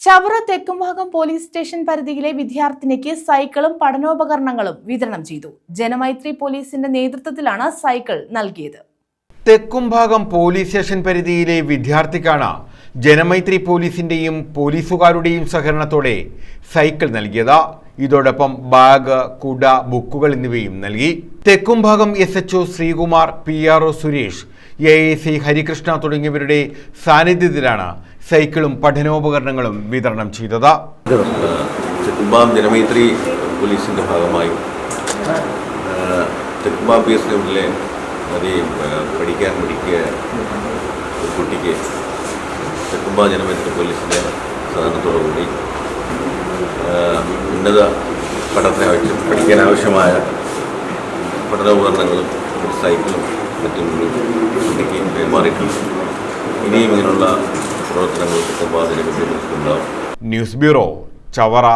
Chavara Thekkumbhagam police station പരിധിയിലെ വിദ്യാർത്ഥിനിക്ക് സൈക്കിളും പഠനോപകരണങ്ങളും വിതരണം ചെയ്തു. ജനമൈത്രി പോലീസിന്റെ നേതൃത്വത്തിലാണ് സൈക്കിൾ നൽകിയത്. തെക്കുംഭാഗം പോലീസ് സ്റ്റേഷൻ പരിധിയിലെ വിദ്യാർത്ഥിക്കാണ് ജനമൈത്രി പോലീസിന്റെയും പോലീസുകാരുടെയും സഹകരണത്തോടെ സൈക്കിൾ നൽകിയത്. ഇതോടൊപ്പം ബാഗ്, കുട, ബുക്കുകൾ എന്നിവയും നൽകി. Thekkumbhagam SHO Sreekumar, PRO Suresh, AAC Harikrishna തുടങ്ങിയവരുടെ സാന്നിധ്യത്തിലാണ് സൈക്കിളും പഠനോപകരണങ്ങളും വിതരണം ചെയ്തത്. തെക്കുംഭാഗം ജനമൈത്രി പോലീസിന്റെ ഭാഗമായി തെക്കുംഭാഗം PS ഗ്രൗണ്ടിലെ പഠിക്കാൻ പഠിക്കുക ഒരു കുട്ടിക്ക് തെക്കുംഭാഗം ജനമൈത്രി പോലീസിന്റെ സഹകരണത്തോടുകൂടി ഉന്നത പഠിക്കാൻ ആവശ്യമായ പഠനോപകരണങ്ങളും ഒരു സൈക്കിളും മറ്റും കുട്ടിക്ക് കൈമാറിയിട്ടുണ്ട്. ഇനിയും ഇങ്ങനെയുള്ള പ്രവർത്തനങ്ങൾ തെക്കുംഭാഗം ജനമൈത്രി പോലീസിലുണ്ടാവും. News bureau, Chavara.